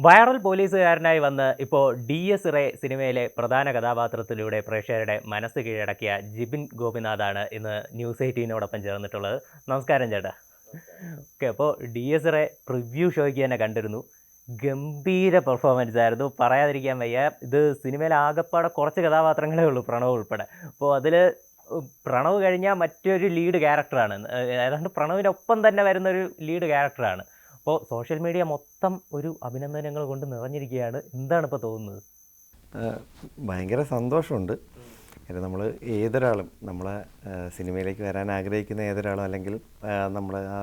Viral പോലീസുകാരനായി വന്ന് ഇപ്പോൾ ഡി.എസ്. Ray സിനിമയിലെ പ്രധാന കഥാപാത്രത്തിലൂടെ പ്രേക്ഷകരുടെ മനസ്സ് കീഴടക്കിയ ജിബിൻ ഗോപിനാഥാണ് ഇന്ന് ന്യൂസ് 18നോടൊപ്പം ചേർന്നിട്ടുള്ളത്. നമസ്കാരം ചേട്ടാ. ഓക്കെ, അപ്പോൾ ഡി.എസ്. റേ പ്രിവ്യൂ ഷോയ്ക്ക് തന്നെ കണ്ടിരുന്നു. ഗംഭീര പെർഫോമൻസ് ആയിരുന്നു, പറയാതിരിക്കാൻ വയ്യ. ഇത് സിനിമയിൽ ആകെപ്പാടെ കുറച്ച് കഥാപാത്രങ്ങളേ ഉള്ളൂ, പ്രണവ് ഉൾപ്പെടെ. അപ്പോൾ അതിൽ പ്രണവ് കഴിഞ്ഞാൽ മറ്റൊരു ലീഡ് ക്യാരക്ടറാണ്, ഏതാണ്ട് പ്രണവിനൊപ്പം തന്നെ വരുന്നൊരു ലീഡ് ക്യാരക്ടറാണ്. അപ്പോൾ സോഷ്യൽ മീഡിയ മൊത്തം ഒരു അഭിനന്ദനങ്ങൾ കൊണ്ട് നിറഞ്ഞിരിക്കുകയാണ്. എന്താണ് ഇപ്പോൾ തോന്നുന്നത്? ഭയങ്കര സന്തോഷമുണ്ട്. കാര്യം നമ്മൾ ഏതൊരാളും നമ്മളെ സിനിമയിലേക്ക് വരാൻ ആഗ്രഹിക്കുന്ന ഏതൊരാളും, അല്ലെങ്കിൽ നമ്മൾ ആ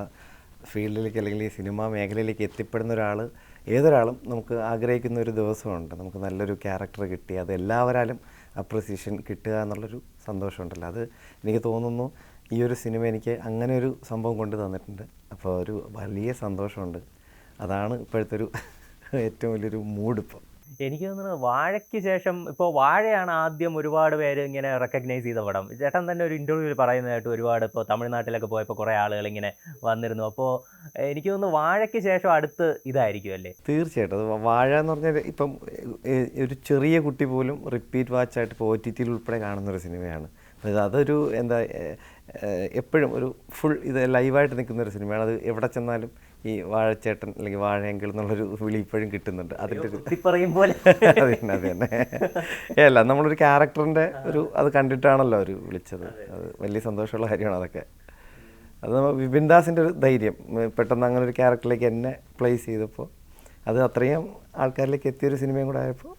ഫീൽഡിലേക്ക് അല്ലെങ്കിൽ ഈ സിനിമാ മേഖലയിലേക്ക് എത്തിപ്പെടുന്ന ഏതൊരാളും നമുക്ക് ആഗ്രഹിക്കുന്ന ഒരു ദിവസമുണ്ട്. നമുക്ക് നല്ലൊരു ക്യാരക്ടർ കിട്ടി, അത് എല്ലാവരാലും അപ്രിസിയേഷൻ കിട്ടുക എന്നുള്ളൊരു സന്തോഷമുണ്ടല്ലോ. അത് എനിക്ക് തോന്നുന്നു ഈ ഒരു സിനിമ എനിക്ക് അങ്ങനെ ഒരു സംഭവം കൊണ്ട് തന്നിട്ടുണ്ട്. അപ്പോൾ ഒരു വലിയ സന്തോഷമുണ്ട്. അതാണ് ഇപ്പോഴത്തെ ഒരു ഏറ്റവും വലിയൊരു മൂഡ്. ഇപ്പോൾ എനിക്ക് തോന്നുന്നത് വാഴയ്ക്ക് ശേഷം ഇപ്പോൾ വാഴയാണ് ആദ്യം ഒരുപാട് പേര് ഇങ്ങനെ റെക്കഗ്നൈസ് ചെയ്ത പടം. ചേട്ടൻ തന്നെ ഒരു ഇൻ്റർവ്യൂവിൽ പറയുന്നതായിട്ട് ഒരുപാട് ഇപ്പോൾ തമിഴ്നാട്ടിലൊക്കെ പോയപ്പോൾ കുറേ ആളുകൾ ഇങ്ങനെ വന്നിരുന്നു. അപ്പോൾ എനിക്ക് തോന്നുന്നു വാഴയ്ക്ക് ശേഷം അടുത്ത് ഇതായിരിക്കും അല്ലേ? തീർച്ചയായിട്ടും. അത് വാഴ എന്ന് പറഞ്ഞാൽ ഇപ്പം ഒരു ചെറിയ കുട്ടി പോലും റിപ്പീറ്റ് വാച്ചായിട്ട് ഇപ്പോൾ OTT ഉൾപ്പെടെ കാണുന്നൊരു സിനിമയാണ്. അതൊരു എന്താ എപ്പോഴും ഒരു ഫുൾ ഇത് ലൈവായിട്ട് നിൽക്കുന്നൊരു സിനിമയാണ്. അത് എവിടെ ചെന്നാലും ഈ വാഴച്ചേട്ടൻ അല്ലെങ്കിൽ വാഴയെങ്കിൽ എന്നുള്ളൊരു വിളി ഇപ്പോഴും കിട്ടുന്നുണ്ട്. അതിൻ്റെ പറയുമ്പോൾ അത് തന്നെ അല്ല, നമ്മളൊരു ക്യാരക്ടറിൻ്റെ അത് കണ്ടിട്ടാണല്ലോ അവർ വിളിച്ചത്. അത് വലിയ സന്തോഷമുള്ള കാര്യമാണ് അതൊക്കെ. അത് വിപിൻ ദാസിൻ്റെ ഒരു ധൈര്യം, പെട്ടെന്ന് അങ്ങനെ ഒരു ക്യാരക്ടറിലേക്ക് എന്നെ പ്ലേസ് ചെയ്തപ്പോൾ അത് അത്രയും ആൾക്കാരിലേക്ക് എത്തിയൊരു സിനിമയും കൂടെ ആയപ്പോൾ.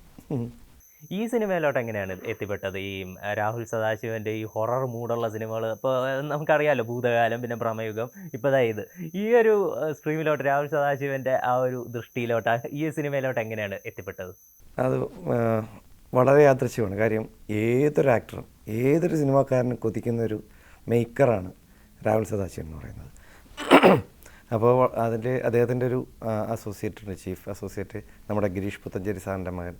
ഈ സിനിമയിലോട്ട് എങ്ങനെയാണ് എത്തിപ്പെട്ടത്? ഈ രാഹുൽ സദാശിവൻ്റെ ഈ ഹൊറർ മൂഡുള്ള സിനിമകൾ ഇപ്പോൾ നമുക്കറിയാമല്ലോ, ഭൂതകാലം, പിന്നെ ഭ്രമയുഗം, ഇപ്പോൾ ഇത് ഈ ഒരു സ്ട്രീമിലോട്ട് രാഹുൽ സദാശിവൻ്റെ ആ ഒരു ദൃഷ്ടിയിലോട്ട് ഈ സിനിമയിലോട്ട് എങ്ങനെയാണ് എത്തിപ്പെട്ടത്? അത് വളരെ യാദൃശ്യമാണ്. കാര്യം ഏതൊരു ആക്ടറും ഏതൊരു സിനിമാക്കാരനും കൊതിക്കുന്നൊരു മേക്കറാണ് രാഹുൽ സദാശിവൻ എന്ന് പറയുന്നത്. അപ്പോൾ അദ്ദേഹത്തിൻ്റെ ഒരു അസോസിയേറ്റ്, ചീഫ് അസോസിയേറ്റ് നമ്മുടെ ഗിരീഷ് പുത്തഞ്ചേരി സാറിൻ്റെ മകൻ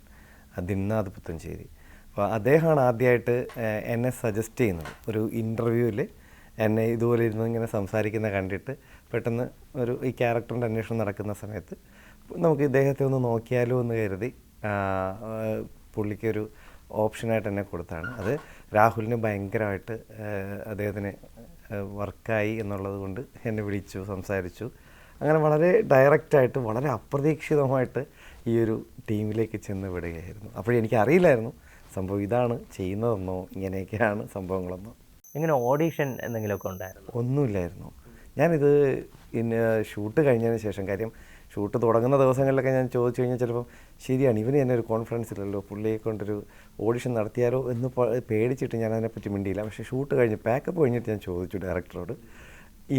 ദിൻനാഥ് പുത്തഞ്ചേരി. അപ്പോൾ അദ്ദേഹമാണ് ആദ്യമായിട്ട് എന്നെ സജസ്റ്റ് ചെയ്യുന്നത്. ഒരു ഇൻ്റർവ്യൂവിൽ എന്നെ ഇതുപോലെ ഇരുന്ന് ഇങ്ങനെ സംസാരിക്കുന്ന കണ്ടിട്ട് പെട്ടെന്ന് ഈ ക്യാരക്ടറിൻ്റെ അന്വേഷണം നടക്കുന്ന സമയത്ത് നമുക്ക് ഇദ്ദേഹത്തെ ഒന്ന് നോക്കിയാലോ എന്ന് കരുതി പുള്ളിക്കൊരു ഓപ്ഷനായിട്ട് എന്നെ കൊടുത്താണ്. അത് രാഹുലിന് ഭയങ്കരമായിട്ട് അദ്ദേഹത്തിന് വർക്കായി എന്നുള്ളത് കൊണ്ട് എന്നെ വിളിച്ചു, സംസാരിച്ചു. അങ്ങനെ വളരെ ഡയറക്റ്റായിട്ട് വളരെ അപ്രതീക്ഷിതമായിട്ട് ഈ ഒരു ടീമിലേക്ക് ചെന്ന് വിടുകയായിരുന്നു. അപ്പോഴെനിക്ക് അറിയില്ലായിരുന്നു സംഭവം ഇതാണ് ചെയ്യുന്നതെന്നോ ഇങ്ങനെയൊക്കെയാണ് സംഭവങ്ങളെന്നോ. ഇങ്ങനെ ഓഡീഷൻ എന്തെങ്കിലുമൊക്കെ ഉണ്ടായിരുന്നു? ഒന്നുമില്ലായിരുന്നു. ഞാനിത് ഷൂട്ട് കഴിഞ്ഞതിന് ശേഷം, കാര്യം ഷൂട്ട് തുടങ്ങുന്ന ദിവസങ്ങളിലൊക്കെ ഞാൻ ചോദിച്ചു കഴിഞ്ഞാൽ ചിലപ്പം ശരിയാണ് ഇവന് തന്നെ ഒരു കോൺഫിഡൻസ് ഇല്ലല്ലോ, പുള്ളിയെ കൊണ്ടൊരു ഓഡിഷൻ നടത്തിയാലോ എന്ന് പേടിച്ചിട്ട് ഞാൻ അതിനെപ്പറ്റി മിണ്ടിയില്ല. പക്ഷേ ഷൂട്ട് കഴിഞ്ഞ് പാക്കപ്പ് കഴിഞ്ഞിട്ട് ഞാൻ ചോദിച്ചു ഡയറക്ടറോട്,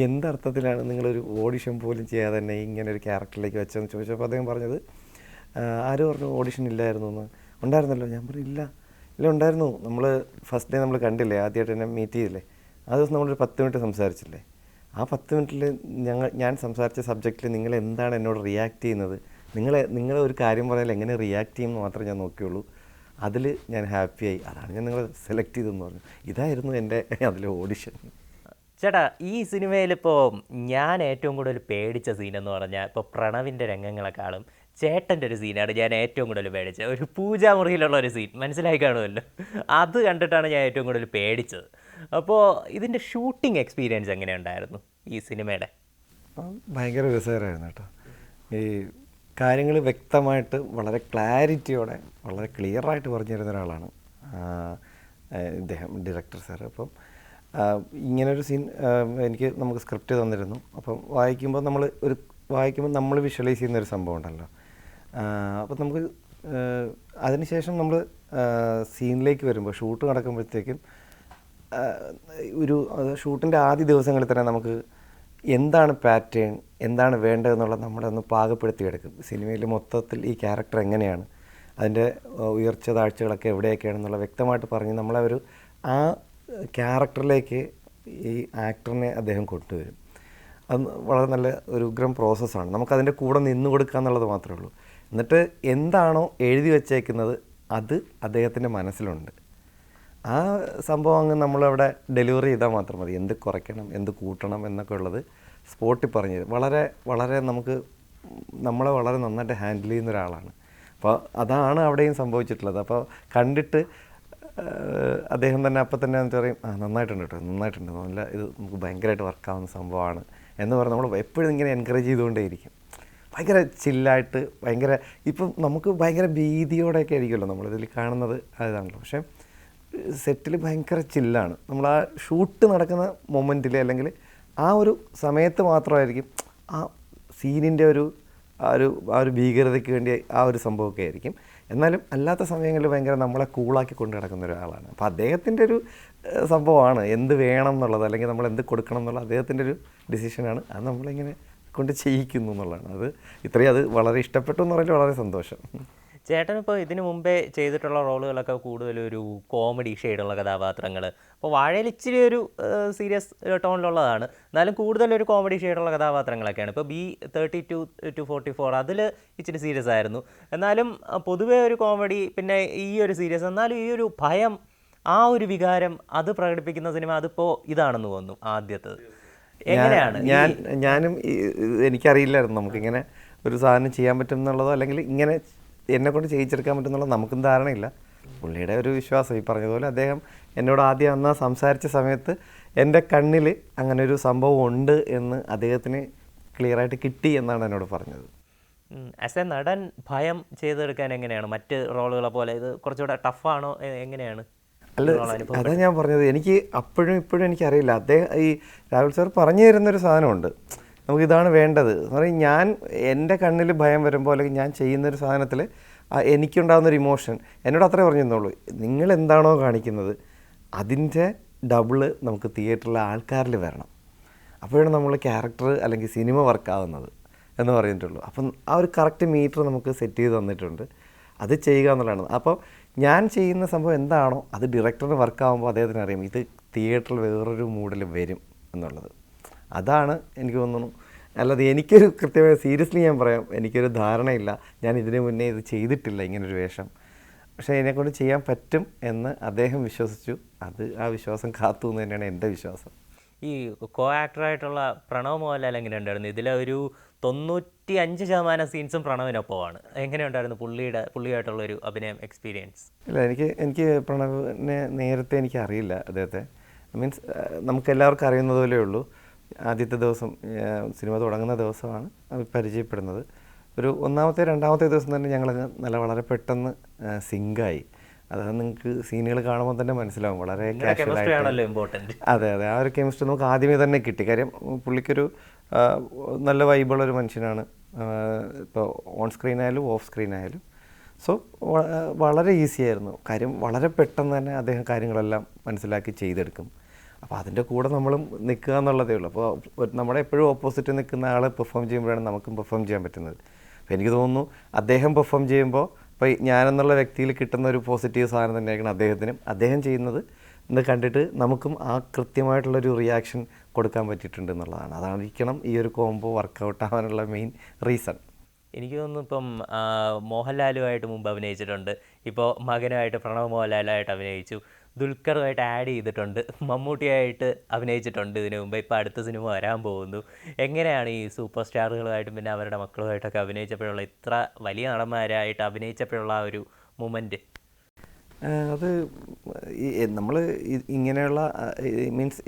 എന്തർത്ഥത്തിലാണ് നിങ്ങളൊരു ഓഡിഷൻ പോലും ചെയ്യാതെ തന്നെ ഇങ്ങനെ ഒരു ക്യാരക്ടറിലേക്ക് വെച്ചതെന്ന് ചോദിച്ചപ്പോൾ അദ്ദേഹം പറഞ്ഞത്, ആരും പറഞ്ഞു ഓഡിഷൻ ഇല്ലായിരുന്നു എന്ന്. ഉണ്ടായിരുന്നല്ലോ. ഞാൻ പറഞ്ഞു ഇല്ല ഉണ്ടായിരുന്നു. നമ്മൾ ഫസ്റ്റ് ഡേ നമ്മൾ കണ്ടില്ലേ, ആദ്യമായിട്ട് എന്നെ മീറ്റ് ചെയ്തില്ലേ, ആ ദിവസം നമ്മളൊരു 10 മിനിറ്റ് സംസാരിച്ചില്ലേ. ആ 10 മിനിറ്റിൽ ഞാൻ സംസാരിച്ച സബ്ജക്റ്റിൽ നിങ്ങൾ എന്താണ് എന്നോട് റിയാക്ട് ചെയ്യുന്നത്, നിങ്ങൾ ഒരു കാര്യം പറഞ്ഞാൽ എങ്ങനെ റിയാക്ട് ചെയ്യുമെന്ന് മാത്രമേ ഞാൻ നോക്കിയുള്ളൂ. അതിൽ ഞാൻ ഹാപ്പിയായി, അതാണ് ഞാൻ നിങ്ങളെ സെലക്ട് ചെയ്തതെന്ന് പറഞ്ഞു. ഇതായിരുന്നു എൻ്റെ അതിലെ ഓഡിഷൻ. ചേട്ടാ, ഈ സിനിമയിലിപ്പോൾ ഞാൻ ഏറ്റവും കൂടുതൽ പേടിച്ച സീനെന്ന് പറഞ്ഞാൽ ഇപ്പോൾ പ്രണവിൻ്റെ രംഗങ്ങളെക്കാളും ചേട്ടൻ്റെ ഒരു സീനാണ് ഞാൻ ഏറ്റവും കൂടുതൽ പേടിച്ചത്. ഒരു പൂജാമുറിയിലുള്ള ഒരു സീൻ മനസ്സിലായി കാണുമല്ലോ, അത് കണ്ടിട്ടാണ് ഞാൻ ഏറ്റവും കൂടുതൽ പേടിച്ചത്. അപ്പോൾ ഇതിൻ്റെ ഷൂട്ടിംഗ് എക്സ്പീരിയൻസ് എങ്ങനെയുണ്ടായിരുന്നു ഈ സിനിമയുടെ? ഭയങ്കര രസകരമായിരുന്നു കേട്ടോ. ഈ കാര്യങ്ങൾ വ്യക്തമായിട്ട് വളരെ ക്ലാരിറ്റിയോടെ വളരെ ക്ലിയറായിട്ട് പറഞ്ഞു തരുന്ന ഒരാളാണ് ഇദ്ദേഹം, ഡയറക്ടർ സാർ. അപ്പം ഇങ്ങനൊരു സീൻ നമുക്ക് സ്ക്രിപ്റ്റ് തന്നിരുന്നു. അപ്പം വായിക്കുമ്പോൾ നമ്മൾ വിഷ്വലൈസ് ചെയ്യുന്നൊരു സംഭവം ഉണ്ടല്ലോ. അപ്പം നമുക്ക് അതിനുശേഷം നമ്മൾ സീനിലേക്ക് വരുമ്പോൾ ഷൂട്ട് നടക്കുമ്പോഴത്തേക്കും ഷൂട്ടിൻ്റെ ആദ്യ ദിവസങ്ങളിൽ തന്നെ നമുക്ക് എന്താണ് പാറ്റേൺ, എന്താണ് വേണ്ടതെന്നുള്ളത് നമ്മളെ ഒന്ന് പാകപ്പെടുത്തിയെടുക്കും. സിനിമയിൽ മൊത്തത്തിൽ ഈ ക്യാരക്ടർ എങ്ങനെയാണ്, അതിൻ്റെ ഉയർച്ച താഴ്ചകളൊക്കെ എവിടെയൊക്കെയാണെന്നുള്ള വ്യക്തമായിട്ട് പറഞ്ഞ് നമ്മളെ ആ ക്യാരക്ടറിലേക്ക് ഈ ആക്ടറിനെ അദ്ദേഹം കൊണ്ടുവരും. അത് വളരെ നല്ല ഒരു ഉഗ്രം പ്രോസസ്സാണ്. നമുക്കതിൻ്റെ കൂടെ നിന്ന് കൊടുക്കുക എന്നുള്ളത് മാത്രമേ ഉള്ളൂ. എന്നിട്ട് എന്താണോ എഴുതി വച്ചേക്കുന്നത് അത് അദ്ദേഹത്തിൻ്റെ മനസ്സിലുണ്ട്. ആ സംഭവം അങ്ങ് നമ്മളവിടെ ഡെലിവറി ചെയ്താൽ മാത്രം മതി. എന്ത് കുറയ്ക്കണം, എന്ത് കൂട്ടണം എന്നൊക്കെ ഉള്ളത് സ്പോട്ടിൽ പറഞ്ഞു തരും. വളരെ വളരെ നമുക്ക് നമ്മളെ വളരെ നന്നായിട്ട് ഹാൻഡിൽ ചെയ്യുന്ന ഒരാളാണ്. അപ്പോൾ അതാണ് അവിടെയും സംഭവിച്ചിട്ടുള്ളത്. അപ്പോൾ കണ്ടിട്ട് അദ്ദേഹം തന്നെ അപ്പം തന്നെ എന്നിട്ട് പറയും, നന്നായിട്ടുണ്ട് കേട്ടോ, നന്നായിട്ടുണ്ട്, നല്ല ഇത് നമുക്ക് ഭയങ്കരമായിട്ട് വർക്കാവുന്ന സംഭവമാണ് എന്ന് പറഞ്ഞ് നമ്മൾ എപ്പോഴും ഇങ്ങനെ എൻകറേജ് ചെയ്തുകൊണ്ടേയിരിക്കും. ഭയങ്കര ചില്ലായിട്ട്, ഭയങ്കര ഇപ്പം നമുക്ക് ഭയങ്കര ഭീതിയോടെയൊക്കെ ആയിരിക്കുമല്ലോ നമ്മളിതിൽ കാണുന്നത്, അതാണല്ലോ. പക്ഷേ സെറ്റിൽ ഭയങ്കര ചില്ലാണ്. നമ്മൾ ആ ഷൂട്ട് നടക്കുന്ന മൊമെൻറ്റിൽ അല്ലെങ്കിൽ ആ ഒരു സമയത്ത് മാത്രമായിരിക്കും ആ സീനിൻ്റെ ആ ഒരു ഭീകരതയ്ക്ക് വേണ്ടി ആ ഒരു സംഭവമൊക്കെ ആയിരിക്കും. എന്നാലും അല്ലാത്ത സമയങ്ങളിൽ ഭയങ്കര നമ്മളെ കൂളാക്കി കൊണ്ട് നടക്കുന്ന ഒരാളാണ്. അപ്പോൾ അദ്ദേഹത്തിൻ്റെ ഒരു സംഭവമാണ് എന്ത് വേണം എന്നുള്ളത്, അല്ലെങ്കിൽ നമ്മൾ എന്ത് കൊടുക്കണം എന്നുള്ളത് അദ്ദേഹത്തിൻ്റെ ഒരു ഡിസിഷനാണ്. അത് നമ്മളിങ്ങനെ കൊണ്ട് ചെയ്യിക്കുന്നു എന്നുള്ളതാണ്. അത് വളരെ ഇഷ്ടപ്പെട്ടു എന്ന് പറഞ്ഞാൽ വളരെ സന്തോഷം. ചേട്ടനിപ്പോൾ ഇതിനു മുമ്പേ ചെയ്തിട്ടുള്ള റോളുകളൊക്കെ കൂടുതലും ഒരു കോമഡി ഷെയ്ഡുള്ള കഥാപാത്രങ്ങൾ. അപ്പോൾ വാഴയിൽ ഇച്ചിരി ഒരു സീരിയസ് ടോണിലുള്ളതാണ്, എന്നാലും കൂടുതലൊരു കോമഡി ഷെയ്ഡുള്ള കഥാപാത്രങ്ങളൊക്കെയാണ്. ഇപ്പോൾ B32 to 44 അതിൽ ഇച്ചിരി സീരിയസ് ആയിരുന്നു. എന്നാലും പൊതുവേ ഒരു കോമഡി, പിന്നെ ഈ ഒരു സീരിയസ്, എന്നാലും ഈ ഒരു ഭയം, ആ ഒരു വികാരം അത് പ്രകടിപ്പിക്കുന്ന സിനിമ അതിപ്പോൾ ഇതാണെന്ന് തോന്നുന്നു ആദ്യത്തേത്. എങ്ങനെയാണ്? ഞാനും എനിക്കറിയില്ലായിരുന്നു നമുക്കിങ്ങനെ ഒരു സാധനം ചെയ്യാൻ പറ്റും എന്നുള്ളതോ, അല്ലെങ്കിൽ ഇങ്ങനെ എന്നെക്കൊണ്ട് ചെയ്യിച്ചെടുക്കാൻ പറ്റുമെന്നുള്ളത് നമുക്കും ധാരണയില്ല. പുള്ളിയുടെ ഒരു വിശ്വാസം, ഈ പറഞ്ഞതുപോലെ അദ്ദേഹം എന്നോട് ആദ്യം അന്ന് സംസാരിച്ച സമയത്ത് എൻ്റെ കണ്ണിൽ അങ്ങനെ ഒരു സംഭവം ഉണ്ട് എന്ന് അദ്ദേഹത്തിന് ക്ലിയറായിട്ട് കിട്ടി എന്നാണ് എന്നോട് പറഞ്ഞത്. ആസ് എ നടൻ ഭയം ചെയ്തെടുക്കാൻ എങ്ങനെയാണ്? മറ്റ് റോളുകളെ പോലെ ഇത് കുറച്ചുകൂടെ ടഫാണോ, എങ്ങനെയാണ്? അല്ല, അതാ ഞാൻ പറഞ്ഞത്, എനിക്ക് ഇപ്പോഴും എനിക്കറിയില്ല. അദ്ദേഹം ഈ രാഹുൽ സാർ പറഞ്ഞു തരുന്നൊരു സാധനമുണ്ട്, നമുക്കിതാണ് വേണ്ടത്. ഞാൻ എൻ്റെ കണ്ണിൽ ഭയം വരുമ്പോൾ, അല്ലെങ്കിൽ ഞാൻ ചെയ്യുന്നൊരു സാധനത്തിൽ എനിക്കുണ്ടാകുന്നൊരു ഇമോഷൻ എന്നോട് അത്രേ പറഞ്ഞിരുന്നുള്ളൂ. നിങ്ങൾ എന്താണോ കാണിക്കുന്നത് അതിൻ്റെ ഡബിള് നമുക്ക് തിയേറ്ററിലെ ആൾക്കാരിൽ വരണം, അപ്പോഴാണ് നമ്മൾ ക്യാരക്ടർ അല്ലെങ്കിൽ സിനിമ വർക്കാവുന്നത് എന്ന് പറഞ്ഞിട്ടുള്ളൂ. അപ്പം ആ ഒരു കറക്റ്റ് മീറ്റർ നമുക്ക് സെറ്റ് ചെയ്ത് തന്നിട്ടുണ്ട്, അത് ചെയ്യുക എന്നുള്ളതാണ്. അപ്പോൾ ഞാൻ ചെയ്യുന്ന സംഭവം എന്താണോ അത് ഡയറക്ടറിന് വർക്കാവുമ്പോൾ അദ്ദേഹത്തിന് അറിയാം ഇത് തിയേറ്ററിൽ വേറൊരു മൂഡിൽ വരും എന്നുള്ളത്. അതാണ് എനിക്ക് തോന്നുന്നു. അല്ലാതെ എനിക്കൊരു കൃത്യമായ സീരിയസ്ലി ഞാൻ പറയാം, എനിക്കൊരു ധാരണയില്ല, ഞാൻ ഇതിനു മുന്നേ ഇത് ചെയ്തിട്ടില്ല ഇങ്ങനൊരു വേഷം. പക്ഷേ എന്നെക്കൊണ്ട് ചെയ്യാൻ പറ്റും എന്ന് അദ്ദേഹം വിശ്വസിച്ചു. ആ വിശ്വാസം കാത്തു എന്ന് തന്നെയാണ് എൻ്റെ വിശ്വാസം. ഈ കോ ആക്ടറായിട്ടുള്ള പ്രണവ് മോഹൻലാൽ എങ്ങനെ ഉണ്ടായിരുന്നു? ഇതിലെ ഒരു 95% സീൻസും പ്രണവിനൊപ്പമാണ്. എങ്ങനെയുണ്ടായിരുന്നു പുള്ളിയായിട്ടുള്ളൊരു അഭിനയം എക്സ്പീരിയൻസ്? ഇല്ല, എനിക്ക് പ്രണവിനെ നേരത്തെ എനിക്ക് അറിയില്ല. അദ്ദേഹത്തെ മീൻസ് നമുക്ക് എല്ലാവർക്കും അറിയുന്നത് പോലെ ഉള്ളൂ. ആദ്യത്തെ ദിവസം സിനിമ തുടങ്ങുന്ന ദിവസമാണ് പരിചയപ്പെടുന്നത്. ഒരു രണ്ടാമത്തെ ദിവസം തന്നെ ഞങ്ങൾ വളരെ പെട്ടെന്ന് സിങ്കായി. അതായത് നിങ്ങൾക്ക് സീനുകൾ കാണുമ്പോൾ തന്നെ മനസ്സിലാവും, വളരെ കാഷ്വലായിട്ട്. അതെ, ആ ഒരു കെമിസ്ട്രി നമുക്ക് ആദ്യമേ തന്നെ കിട്ടി. കാര്യം പുള്ളിക്കൊരു നല്ല വൈബുള്ളൊരു മനുഷ്യനാണ്, ഇപ്പോൾ ഓൺ സ്ക്രീൻ ആയാലും ഓഫ് സ്ക്രീൻ ആയാലും. സോ വളരെ ഈസി ആയിരുന്നു കാര്യം, വളരെ പെട്ടെന്ന് തന്നെ അദ്ദേഹം കാര്യങ്ങളെല്ലാം മനസ്സിലാക്കി ചെയ്തെടുക്കും. അപ്പോൾ അതിൻ്റെ കൂടെ നമ്മളും നിൽക്കുക എന്നുള്ളതേ ഉള്ളൂ. അപ്പോൾ നമ്മുടെ എപ്പോഴും ഓപ്പോസിറ്റ് നിൽക്കുന്ന ആൾ പെർഫോം ചെയ്യുമ്പോഴാണ് നമുക്കും പെർഫോം ചെയ്യാൻ പറ്റുന്നത്. അപ്പോൾ എനിക്ക് തോന്നുന്നു അദ്ദേഹം പെർഫോം ചെയ്യുമ്പോൾ ഇപ്പോൾ ഞാനെന്നുള്ള വ്യക്തിയിൽ കിട്ടുന്ന ഒരു പോസിറ്റീവ് സാധനം തന്നെയായിരിക്കണം അദ്ദേഹത്തിനും. അദ്ദേഹം ചെയ്യുന്നത് എന്ന് കണ്ടിട്ട് നമുക്കും ആ കൃത്യമായിട്ടുള്ളൊരു റിയാക്ഷൻ കൊടുക്കാൻ പറ്റിയിട്ടുണ്ട് എന്നുള്ളതാണ്. അതായിരിക്കണം ഈ ഒരു കോംബോ വർക്കൗട്ട് ആവാനുള്ള മെയിൻ റീസൺ. എനിക്ക് തോന്നുന്നു ഇപ്പം മോഹൻലാലുമായിട്ട് മുമ്പ് അഭിനയിച്ചിട്ടുണ്ട്, ഇപ്പോൾ മകനുമായിട്ട് പ്രണവ് മോഹൻലാലായിട്ട് അഭിനയിച്ചു, ദുൽഖറുമായിട്ട് ആഡ് ചെയ്തിട്ടുണ്ട്, മമ്മൂട്ടിയായിട്ട് അഭിനയിച്ചിട്ടുണ്ട് ഇതിനു മുമ്പ്, ഇപ്പോൾ അടുത്ത സിനിമ വരാൻ പോകുന്നു. എങ്ങനെയാണ് ഈ സൂപ്പർ സ്റ്റാറുകളുമായിട്ടും പിന്നെ അവരുടെ മക്കളുമായിട്ടൊക്കെ അഭിനയിച്ചപ്പോഴുള്ള, ഇത്ര വലിയ നടന്മാരായിട്ട് അഭിനയിച്ചപ്പോഴുള്ള ആ ഒരു മൊമെൻറ്റ്? അത് നമ്മൾ ഇങ്ങനെയുള്ള മീൻസ്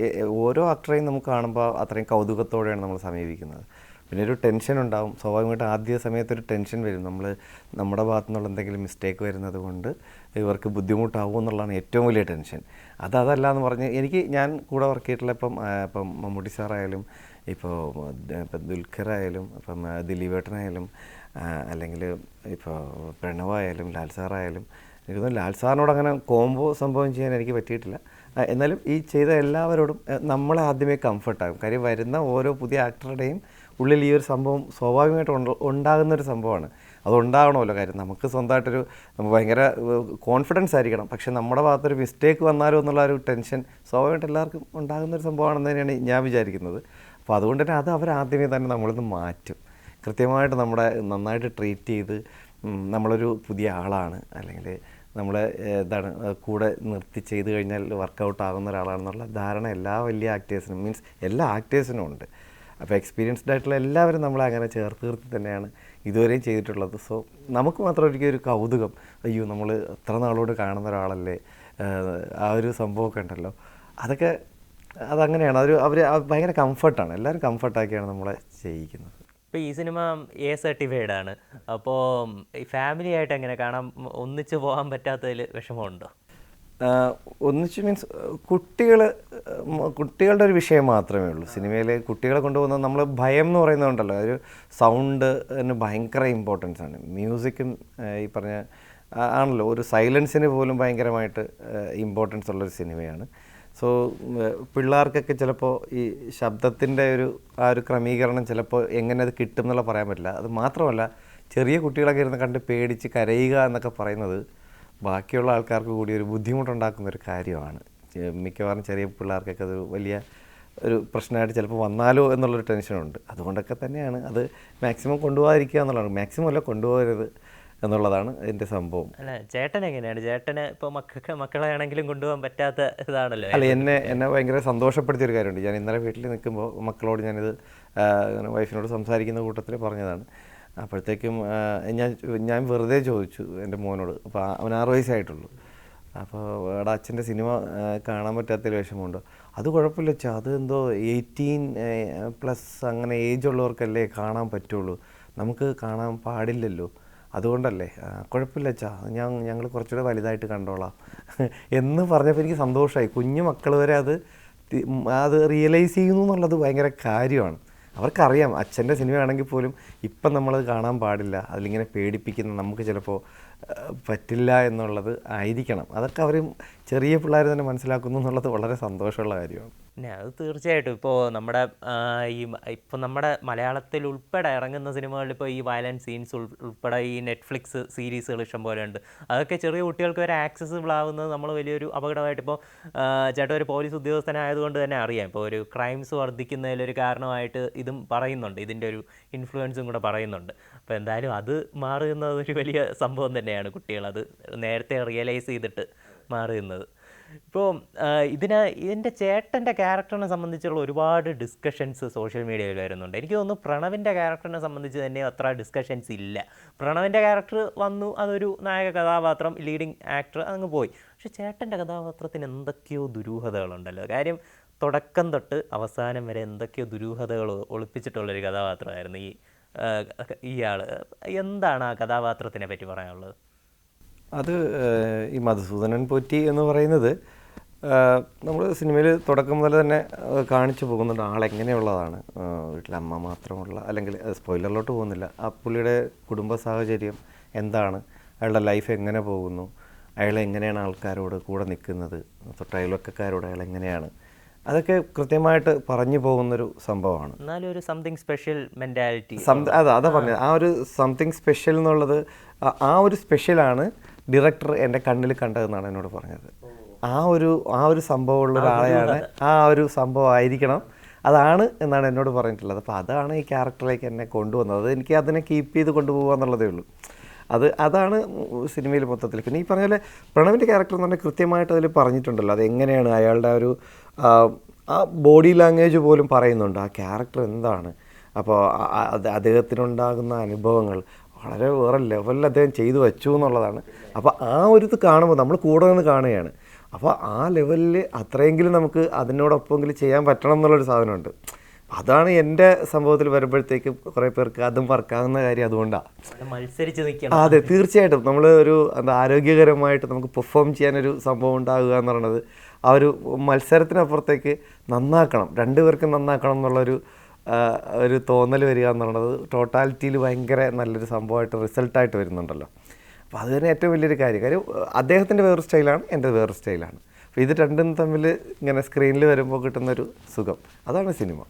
ഓരോ ആക്ടറെയും നമുക്ക് കാണുമ്പോൾ അത്രയും കൗതുകത്തോടെയാണ് നമ്മൾ സമീപിക്കുന്നത്. പിന്നെ ഒരു ടെൻഷൻ ഉണ്ടാവും സ്വാഭാവികമായിട്ട്. ആദ്യ സമയത്തൊരു ടെൻഷൻ വരും, നമ്മുടെ ഭാഗത്തു നിന്നുള്ള എന്തെങ്കിലും മിസ്റ്റേക്ക് വരുന്നത് കൊണ്ട് ഇവർക്ക് ബുദ്ധിമുട്ടാവും എന്നുള്ളതാണ് ഏറ്റവും വലിയ ടെൻഷൻ. അതല്ല എന്ന് പറഞ്ഞ് ഞാൻ കൂടെ വർക്ക് ചെയ്തിട്ടുള്ള ഇപ്പം മമ്മൂട്ടി സാറായാലും, ഇപ്പോൾ ദുൽഖറായാലും, ഇപ്പം ദിലീപേട്ടനായാലും, അല്ലെങ്കിൽ ഇപ്പോൾ പ്രണവായാലും, ലാൽ സാറായാലും, എനിക്ക് തോന്നുന്നു ലാൽ സാറിനോട് അങ്ങനെ കോംബോ സംഭവം ചെയ്യാൻ എനിക്ക് പറ്റിയിട്ടില്ല. എന്നാലും ഈ ചെയ്ത എല്ലാവരോടും നമ്മളെ ആദ്യമേ കംഫർട്ടാകും. കാര്യം വരുന്ന ഓരോ പുതിയ ആക്ടറുടെയും ഉള്ളിൽ ഈ ഒരു സംഭവം സ്വാഭാവികമായിട്ട് ഉണ്ടാകുന്നൊരു സംഭവമാണ്. അതുണ്ടാകണമല്ലോ. കാര്യം നമുക്ക് സ്വന്തമായിട്ടൊരു ഭയങ്കര കോൺഫിഡൻസ് ആയിരിക്കണം, പക്ഷേ നമ്മുടെ ഭാഗത്തൊരു മിസ്റ്റേക്ക് വന്നാലോ എന്നുള്ള ഒരു ടെൻഷൻ സ്വാഭാവികമായിട്ട് എല്ലാവർക്കും ഉണ്ടാകുന്നൊരു സംഭവമാണെന്ന് തന്നെയാണ് ഞാൻ വിചാരിക്കുന്നത്. അപ്പോൾ അതുകൊണ്ട് തന്നെ അത് അവരാദ്യമേ തന്നെ നമ്മളിന്ന് മാറ്റും. കൃത്യമായിട്ട് നന്നായിട്ട് ട്രീറ്റ് ചെയ്ത് നമ്മളൊരു പുതിയ ആളാണ്, അല്ലെങ്കിൽ നമ്മളെ കൂടെ നിർത്തി ചെയ്ത് കഴിഞ്ഞാൽ വർക്കൗട്ട് ആകുന്ന ഒരാളാണെന്നുള്ള ധാരണ എല്ലാ വലിയ ആക്ടേഴ്സിനും, മീൻസ് എല്ലാ ആക്ടേഴ്സിനും ഉണ്ട്. അപ്പോൾ എക്സ്പീരിയൻസ്ഡ് ആയിട്ടുള്ള എല്ലാവരും നമ്മളെ അങ്ങനെ ചേർത്ത് നിർത്തി തന്നെയാണ് ഇതുവരെയും ചെയ്തിട്ടുള്ളത്. സോ നമുക്ക് മാത്രം ഒരിക്കലും ഒരു കൗതുകം, അയ്യോ നമ്മൾ എത്ര നാളോട് കാണുന്ന ഒരാളല്ലേ, ആ ഒരു സംഭവമൊക്കെ ഉണ്ടല്ലോ, അതൊക്കെ അതങ്ങനെയാണ്. അവർ ഭയങ്കര കംഫർട്ടാണ്, എല്ലാവരും കംഫർട്ടാക്കിയാണ് നമ്മളെ ചെയ്യിക്കുന്നത്. ഇപ്പോൾ ഈ സിനിമ സർട്ടിഫൈഡ് ആണ്. അപ്പോൾ ഈ ഫാമിലി ആയിട്ട് എങ്ങനെ കാണാൻ ഒന്നിച്ച് പോകാൻ പറ്റാത്തതിൽ വിഷമമുണ്ടോ? ഒന്നിച്ച് മീൻസ് കുട്ടികളുടെ ഒരു വിഷയം മാത്രമേ ഉള്ളൂ. സിനിമയിൽ കുട്ടികളെ കൊണ്ടുപോകുന്നത് നമ്മൾ ഭയം എന്ന് പറയുന്നതുകൊണ്ടല്ലോ, ഒരു സൗണ്ടിന് ഭയങ്കര ഇമ്പോർട്ടൻസ് ആണ്. മ്യൂസിക്കും ഈ പറഞ്ഞ ആണല്ലോ, ഒരു സൈലൻസിന് പോലും ഭയങ്കരമായിട്ട് ഇമ്പോർട്ടൻസ് ഉള്ളൊരു സിനിമയാണ്. സോ പിള്ളേർക്കൊക്കെ ചിലപ്പോൾ ഈ ശബ്ദത്തിൻ്റെ ആ ഒരു ക്രമീകരണം ചിലപ്പോൾ എങ്ങനെ അത് കിട്ടും എന്നുള്ള പറയാൻ പറ്റില്ല. അത് മാത്രമല്ല, ചെറിയ കുട്ടികളൊക്കെ ഇരുന്ന് കണ്ട് പേടിച്ച് കരയുക എന്നൊക്കെ പറയുന്നത് ബാക്കിയുള്ള ആൾക്കാർക്ക് കൂടി ഒരു ബുദ്ധിമുട്ടുണ്ടാക്കുന്നൊരു കാര്യമാണ്. മിക്കവാറും ചെറിയ പിള്ളേർക്കൊക്കെ അത് വലിയ ഒരു പ്രശ്നമായിട്ട് ചിലപ്പോൾ വന്നാലോ എന്നുള്ളൊരു ടെൻഷനുണ്ട്. അതുകൊണ്ടൊക്കെ തന്നെയാണ് അത് മാക്സിമം കൊണ്ടുപോകാതിരിക്കുക എന്നുള്ളതാണ്. മാക്സിമം അല്ല, കൊണ്ടുപോകരുത് എന്നുള്ളതാണ് എൻ്റെ സംഭവം. അല്ല, ചേട്ടൻ എങ്ങനെയാണ്? ചേട്ടന് ഇപ്പോൾ മക്കളെ ആണെങ്കിലും കൊണ്ടുപോകാൻ പറ്റാത്ത ഇതാണല്ലോ. അല്ല, എന്നെ ഭയങ്കര സന്തോഷപ്പെടുത്തിയൊരു കാര്യമുണ്ട്. ഞാൻ ഇന്നലെ വീട്ടിൽ നിൽക്കുമ്പോൾ മക്കളോട് ഞാനിത് വൈഫിനോട് സംസാരിക്കുന്ന കൂട്ടത്തിൽ പറഞ്ഞതാണ്. അപ്പോഴത്തേക്കും ഞാൻ വെറുതെ ചോദിച്ചു എൻ്റെ മോനോട്. അപ്പോൾ അവൻ 6 വയസ്സായിട്ടുള്ളൂ. അപ്പോൾ അവിടെ അച്ഛൻ്റെ സിനിമ കാണാൻ പറ്റാത്തൊരു വിഷമമുണ്ടോ? അത് കുഴപ്പമില്ല അച്ഛാ, അത് എന്തോ 18+ അങ്ങനെ ഏജ് ഉള്ളവർക്കല്ലേ കാണാൻ പറ്റുള്ളൂ, നമുക്ക് കാണാൻ പാടില്ലല്ലോ, അതുകൊണ്ടല്ലേ. കുഴപ്പമില്ല അച്ഛാ, ഞങ്ങൾ കുറച്ചുകൂടെ വലുതായിട്ട് കണ്ടോളാം എന്ന് പറഞ്ഞപ്പോൾ എനിക്ക് സന്തോഷമായി. കുഞ്ഞു മക്കൾ വരെ അത് റിയലൈസ് ചെയ്യുന്നു എന്നുള്ളത് ഭയങ്കര കാര്യമാണ്. അവർക്കറിയാം അച്ഛൻ്റെ സിനിമയാണെങ്കിൽ പോലും ഇപ്പം നമ്മളത് കാണാൻ പാടില്ല, അതിലിങ്ങനെ പേടിപ്പിക്കുന്ന നമുക്ക് ചിലപ്പോൾ പറ്റില്ല എന്നുള്ളത് ആയിരിക്കണം. അതൊക്കെ അവർ ചെറിയ പിള്ളേർ തന്നെ മനസ്സിലാക്കുന്നു എന്നുള്ളത് വളരെ സന്തോഷമുള്ള കാര്യമാണ്. പിന്നെ അത് തീർച്ചയായിട്ടും ഇപ്പോൾ നമ്മുടെ മലയാളത്തിൽ ഉൾപ്പെടെ ഇറങ്ങുന്ന സിനിമകളിൽ ഇപ്പോൾ ഈ വയലൻസ് സീൻസ് ഉൾപ്പെടെ ഈ നെറ്റ്ഫ്ലിക്സ് സീരീസുകൾ ഇഷ്ടംപോലെ ഉണ്ട്. അതൊക്കെ ചെറിയ കുട്ടികൾക്ക് വരെ ആക്സസിബിൾ ആവുന്നത് നമ്മൾ വലിയൊരു അപകടമായിട്ട് ഇപ്പോൾ ചേട്ടൻ ഒരു പോലീസ് ഉദ്യോഗസ്ഥനായതുകൊണ്ട് തന്നെ അറിയാം. ഇപ്പോൾ ഒരു ക്രൈംസ് വർദ്ധിക്കുന്നതിലൊരു കാരണമായിട്ട് ഇതും പറയുന്നുണ്ട്, ഇതിൻ്റെ ഒരു ഇൻഫ്ലുവൻസും കൂടെ പറയുന്നുണ്ട്. അപ്പോൾ എന്തായാലും അത് മാറുന്നത് ഒരു വലിയ സംഭവം തന്നെയാണ്. കുട്ടികളത് നേരത്തെ റിയലൈസ് ചെയ്തിട്ട് മാറുന്നത്. ഇപ്പോൾ ഇതിൻ്റെ ചേട്ടൻ്റെ ക്യാരക്ടറിനെ സംബന്ധിച്ചുള്ള ഒരുപാട് ഡിസ്കഷൻസ് സോഷ്യൽ മീഡിയയിൽ വരുന്നുണ്ട്. എനിക്ക് തോന്നുന്നു പ്രണവിൻ്റെ ക്യാരക്ടറിനെ സംബന്ധിച്ച് തന്നെ അത്ര ഡിസ്കഷൻസ് ഇല്ല. പ്രണവിൻ്റെ ക്യാരക്ടർ വന്നു, അതൊരു നായക കഥാപാത്രം, ലീഡിങ് ആക്ടർ, അങ്ങ് പോയി. പക്ഷേ ചേട്ടൻ്റെ കഥാപാത്രത്തിന് എന്തൊക്കെയോ ദുരൂഹതകളുണ്ടല്ലോ. കാര്യം തുടക്കം തൊട്ട് അവസാനം വരെ എന്തൊക്കെയോ ദുരൂഹതകൾ ഒളിപ്പിച്ചിട്ടുള്ളൊരു കഥാപാത്രമായിരുന്നു ഇയാൾ. എന്താണ് ആ കഥാപാത്രത്തിനെ പറ്റി പറയാനുള്ളത്? അത് ഈ മധുസൂദനൻ പോറ്റി എന്ന് പറയുന്നത് നമ്മൾ സിനിമയിൽ തുടക്കം മുതൽ തന്നെ കാണിച്ചു പോകുന്നുണ്ട്. ആളെങ്ങനെയുള്ളതാണ്, വീട്ടിലമ്മ മാത്രമുള്ള, അല്ലെങ്കിൽ സ്പോയിലറിലോട്ട് പോകുന്നില്ല, ആ പുള്ളിയുടെ കുടുംബ സാഹചര്യം എന്താണ്, അയാളുടെ ലൈഫ് എങ്ങനെ പോകുന്നു, അയാൾ എങ്ങനെയാണ് ആൾക്കാരോട് കൂടെ നിൽക്കുന്നത്, തൊട്ടയൽവക്കക്കാരോട് അയാൾ എങ്ങനെയാണ്, അതൊക്കെ കൃത്യമായിട്ട് പറഞ്ഞു പോകുന്നൊരു സംഭവമാണ്. എന്നാലും ഒരു സംതിങ് സ്പെഷ്യൽ മെൻറ്റാലിറ്റി. അതാ പറഞ്ഞത്, ആ ഒരു സംതിങ് സ്പെഷ്യൽ എന്നുള്ളത്, ആ ഒരു സ്പെഷ്യലാണ് ഡയറക്ടർ എൻ്റെ കണ്ണിൽ കണ്ടതെന്നാണ് എന്നോട് പറഞ്ഞത്. ആ ഒരു സംഭവമുള്ള ഒരാളെയാണ്, ആ ഒരു സംഭവം ആയിരിക്കണം, അതാണ് എന്നാണ് എന്നോട് പറഞ്ഞിട്ടുള്ളത്. അപ്പോൾ അതാണ് ഈ ക്യാരക്ടറിലേക്ക് എന്നെ കൊണ്ടുവന്നത്. അത് എനിക്ക് അതിനെ കീപ്പ് ചെയ്ത് കൊണ്ടുപോകുക എന്നുള്ളതേ ഉള്ളൂ. അതാണ് സിനിമയിൽ മൊത്തത്തിൽ. പിന്നെ ഈ പറഞ്ഞ പോലെ പ്രണവിൻ്റെ ക്യാരക്ടർ എന്ന് പറഞ്ഞാൽ കൃത്യമായിട്ട് അതിൽ പറഞ്ഞിട്ടുണ്ടല്ലോ, അതെങ്ങനെയാണ് അയാളുടെ ആ ബോഡി ലാംഗ്വേജ് പോലും പറയുന്നുണ്ട്, ആ ക്യാരക്ടർ എന്താണ്. അപ്പോൾ അദ്ദേഹത്തിനുണ്ടാകുന്ന അനുഭവങ്ങൾ വളരെ വേറെ ലെവലിൽ അദ്ദേഹം ചെയ്തു വെച്ചു എന്നുള്ളതാണ്. അപ്പോൾ ആ ഒരു ഇത് കാണുമ്പോൾ നമ്മൾ കൂടെ നിന്ന് കാണുകയാണ്. അപ്പോൾ ആ ലെവലിൽ അത്രയെങ്കിലും നമുക്ക് അതിനോടൊപ്പമെങ്കിലും ചെയ്യാൻ പറ്റണം എന്നുള്ളൊരു സാധനമുണ്ട്. അതാണ് എൻ്റെ സംഭവത്തിൽ വരുമ്പോഴത്തേക്ക് കുറേ പേർക്ക് അതും വർക്കാകുന്ന കാര്യം. അതുകൊണ്ടാണ് മത്സരിച്ച് നിൽക്കണം. അതെ, തീർച്ചയായിട്ടും നമ്മൾ ആരോഗ്യകരമായിട്ട് നമുക്ക് പെർഫോം ചെയ്യാനൊരു സംഭവം ഉണ്ടാകുക എന്ന് പറയുന്നത് ആ ഒരു മത്സരത്തിനപ്പുറത്തേക്ക് നന്നാക്കണം, രണ്ടുപേർക്കും നന്നാക്കണം എന്നുള്ളൊരു തോന്നൽ വരിക എന്ന് പറയുന്നത് ടോട്ടാലിറ്റിയിൽ ഭയങ്കര നല്ലൊരു സംഭവമായിട്ട് റിസൾട്ടായിട്ട് വരുന്നുണ്ടല്ലോ. അപ്പോൾ അത് തന്നെ ഏറ്റവും വലിയൊരു കാര്യം. അദ്ദേഹത്തിൻ്റെ വേറൊരു സ്റ്റൈലാണ്, എൻ്റെ വേറൊരു സ്റ്റൈലാണ്. അപ്പോൾ ഇത് രണ്ടും തമ്മിൽ ഇങ്ങനെ സ്ക്രീനിൽ വരുമ്പോൾ കിട്ടുന്നൊരു സുഖം, അതാണ് സിനിമ.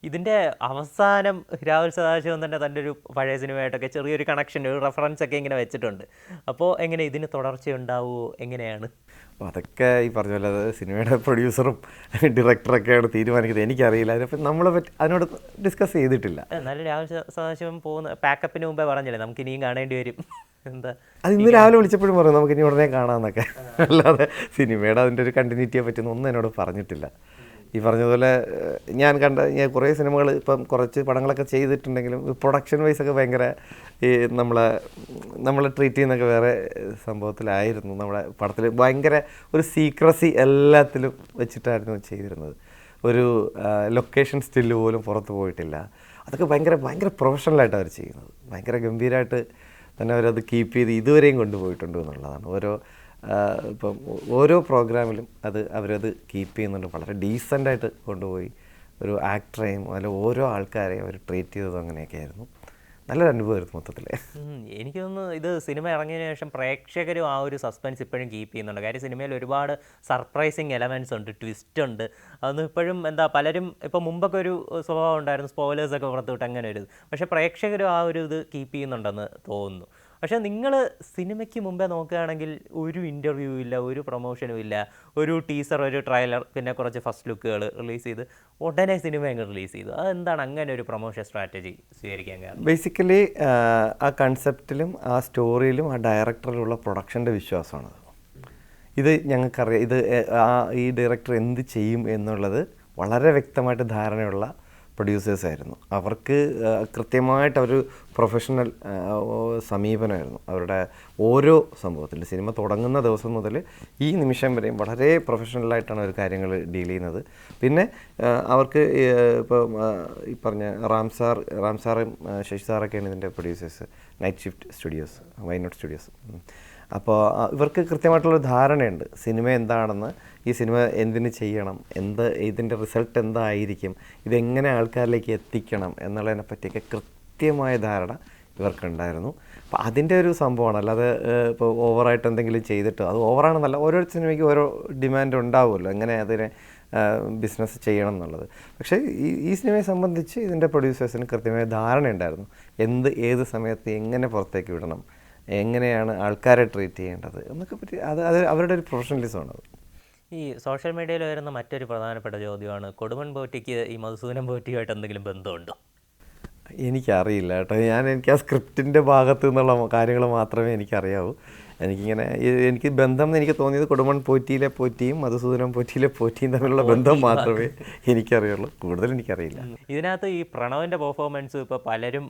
ഇതിൻ്റെ അവസാനം രാഹുൽ സദാശിവൻ തന്നെ തൻ്റെ ഒരു പഴയ സിനിമയായിട്ടൊക്കെ ചെറിയൊരു കണക്ഷൻ, ഒരു റെഫറൻസ് ഒക്കെ ഇങ്ങനെ വെച്ചിട്ടുണ്ട്. അപ്പോൾ എങ്ങനെ ഇതിന് തുടർച്ചയുണ്ടാവുമോ, എങ്ങനെയാണ്? അതൊക്കെ ഈ പറഞ്ഞ പോലെ അത് സിനിമയുടെ പ്രൊഡ്യൂസറും ഡയറക്ടറൊക്കെയാണ് തീരുമാനിക്കുന്നത്. എനിക്കറിയില്ല, അതിനപ്പം അതിനോട് ഡിസ്കസ് ചെയ്തിട്ടില്ല. എന്നാലും രാഹുൽ സദാശിവൻ പോകുന്ന പാക്കപ്പിന് മുമ്പേ പറഞ്ഞില്ലേ നമുക്ക് ഇനിയും കാണേണ്ടി വരും. എന്താ അത് ഇന്ന് രാവിലെ വിളിച്ചപ്പോഴും പറയും നമുക്ക് ഇനി ഉടനെ കാണാമെന്നൊക്കെ. അല്ലാതെ സിനിമയുടെ അതിൻ്റെ ഒരു കണ്ടിന്യൂറ്റിയെ പറ്റുന്ന ഒന്നും എന്നോട് പറഞ്ഞിട്ടില്ല. ഈ പറഞ്ഞതുപോലെ ഞാൻ കുറേ സിനിമകൾ ഇപ്പം കുറച്ച് പടങ്ങളൊക്കെ ചെയ്തിട്ടുണ്ടെങ്കിലും പ്രൊഡക്ഷൻ വൈസൊക്കെ ഭയങ്കര ഈ നമ്മളെ ട്രീറ്റ് ചെയ്യുന്നൊക്കെ വേറെ സംഭവത്തിലായിരുന്നു. നമ്മുടെ പടത്തിൽ ഭയങ്കര ഒരു സീക്രസി എല്ലാത്തിലും വെച്ചിട്ടായിരുന്നു ചെയ്തിരുന്നത്. ഒരു ലൊക്കേഷൻ സ്റ്റില്ല് പോലും പുറത്ത് പോയിട്ടില്ല. അതൊക്കെ ഭയങ്കര പ്രൊഫഷണലായിട്ട് അവർ ചെയ്യുന്നത്. ഭയങ്കര ഗംഭീരമായിട്ട് തന്നെ അവരത് കീപ്പ് ചെയ്ത് ഇതുവരെയും കൊണ്ടുപോയിട്ടുണ്ട് എന്നുള്ളതാണ്. ഇപ്പം ഓരോ പ്രോഗ്രാമിലും അവരത് കീപ്പ് ചെയ്യുന്നുണ്ട്. വളരെ ഡീസൻ്റായിട്ട് കൊണ്ടുപോയി ഒരു ആക്ടറെയും അതിൽ ഓരോ ആൾക്കാരെയും അവർ ട്രീറ്റ് ചെയ്തതും അങ്ങനെയൊക്കെ ആയിരുന്നു. നല്ലൊരു അനുഭവമായിരുന്നു മൊത്തത്തിൽ. എനിക്ക് തോന്നുന്നു ഇത് സിനിമ ഇറങ്ങിയതിന് ശേഷം പ്രേക്ഷകരും ആ ഒരു സസ്പെൻസ് ഇപ്പോഴും കീപ്പ് ചെയ്യുന്നുണ്ട്. കാര്യം സിനിമയിൽ ഒരുപാട് സർപ്രൈസിങ് എലമെൻറ്റ്സ് ഉണ്ട്, ട്വിസ്റ്റ് ഉണ്ട്. അതൊന്നും ഇപ്പോഴും പലരും ഇപ്പോൾ മുമ്പൊക്കെ ഒരു സ്വഭാവം ഉണ്ടായിരുന്നു, സ്പോയിലേഴ്സൊക്കെ പുറത്തു വിട്ട് അങ്ങനെ ഒരു ഇത്. പക്ഷേ പ്രേക്ഷകരും ആ ഒരു ഇത് കീപ്പ് ചെയ്യുന്നുണ്ടെന്ന് തോന്നുന്നു. പക്ഷേ നിങ്ങൾ സിനിമയ്ക്ക് മുമ്പേ നോക്കുകയാണെങ്കിൽ ഒരു ഇൻ്റർവ്യൂ ഇല്ല, ഒരു പ്രൊമോഷനും ഇല്ല, ഒരു ടീസർ, ഒരു ട്രailer, പിന്നെ കുറച്ച് ഫസ്റ്റ് ലുക്കുകൾ റിലീസ് ചെയ്ത് ഉടനെ സിനിമ അങ്ങ് റിലീസ് ചെയ്തു. അതെന്താണ് അങ്ങനെ ഒരു പ്രൊമോഷൻ സ്ട്രാറ്റജി സ്വീകരിക്കാൻ കാരണം? ബേസിക്കലി ആ കൺസെപ്റ്റിലും ആ സ്റ്റോറിയിലും ആ ഡയറക്ടറിലുള്ള പ്രൊഡക്ഷൻ്റെ വിശ്വാസമാണത്. ഇത് ഞങ്ങൾക്കറിയാം, ഈ ഡയറക്ടർ എന്ത് ചെയ്യും എന്നുള്ളത് വളരെ വ്യക്തമായിട്ട് ധാരണയുള്ള പ്രൊഡ്യൂസേഴ്സായിരുന്നു. അവർക്ക് കൃത്യമായിട്ട് അവർ പ്രൊഫഷണൽ സമീപനമായിരുന്നു അവരുടെ ഓരോ സംഭവത്തിൽ. സിനിമ തുടങ്ങുന്ന ദിവസം മുതൽ ഈ നിമിഷം വരെയും വളരെ പ്രൊഫഷണലായിട്ടാണ് അവർ കാര്യങ്ങൾ ഡീൽ ചെയ്യുന്നത്. പിന്നെ അവർക്ക് ഇപ്പോൾ ഈ പറഞ്ഞ റാംസാറും ശശി സാറൊക്കെയാണ് ഇതിൻ്റെ producers, night shift studios, why not studios. അപ്പോൾ ഇവർക്ക് കൃത്യമായിട്ടുള്ളൊരു ധാരണയുണ്ട് സിനിമ എന്താണെന്ന്, ഈ സിനിമ എന്തിന് ചെയ്യണം, ഇതിൻ്റെ റിസൾട്ട് എന്തായിരിക്കും, ഇതെങ്ങനെ ആൾക്കാരിലേക്ക് എത്തിക്കണം എന്നുള്ളതിനെ പറ്റിയൊക്കെ കൃത്യമായ ധാരണ ഇവർക്കുണ്ടായിരുന്നു. അപ്പോൾ അതിൻ്റെ ഒരു സംഭവമാണ്. അല്ലാതെ ഇപ്പോൾ ഓവറായിട്ട് എന്തെങ്കിലും ചെയ്തിട്ടോ, അത് ഓവറാണെന്നല്ല, ഓരോ സിനിമയ്ക്ക് ഓരോ ഡിമാൻഡ് ഉണ്ടാവുമല്ലോ എങ്ങനെ അതിനെ ബിസിനസ് ചെയ്യണം എന്നുള്ളത്. പക്ഷേ ഈ സിനിമയെ സംബന്ധിച്ച് ഇതിൻ്റെ പ്രൊഡ്യൂസേഴ്സിന് കൃത്യമായ ധാരണയുണ്ടായിരുന്നു ഏത് സമയത്ത് എങ്ങനെ പുറത്തേക്ക് വിടണം, എങ്ങനെയാണ് ആൾക്കാരെ ട്രീറ്റ് ചെയ്യേണ്ടത് എന്നൊക്കെ പറ്റി. അത് അവരുടെ ഒരു പ്രൊഫഷണലിസമാണ്. ഈ സോഷ്യൽ മീഡിയയിൽ വരുന്ന മറ്റൊരു പ്രധാനപ്പെട്ട ചോദ്യമാണ്, കൊടുമൺ പോറ്റിക്ക് ഈ മധുസൂദനൻ പോറ്റിയുമായിട്ട് എന്തെങ്കിലും ബന്ധമുണ്ടോ? എനിക്കറിയില്ല കേട്ടോ. എനിക്ക് ആ സ്ക്രിപ്റ്റിൻ്റെ ഭാഗത്തു നിന്നുള്ള കാര്യങ്ങൾ മാത്രമേ എനിക്കറിയാവൂ. എനിക്ക് ബന്ധം എന്ന് എനിക്ക് തോന്നിയത് കൊടുമൺ പോറ്റിയിലെ പോറ്റിയും മധുസൂദനൻ പോറ്റിയിലെ പോറ്റിയും തമ്മിലുള്ള ബന്ധം മാത്രമേ എനിക്കറിയുള്ളൂ. കൂടുതൽ എനിക്കറിയില്ല. ഇതിനകത്ത് ഈ പ്രണവിൻ്റെ പെർഫോമൻസ് ഇപ്പോൾ പലരും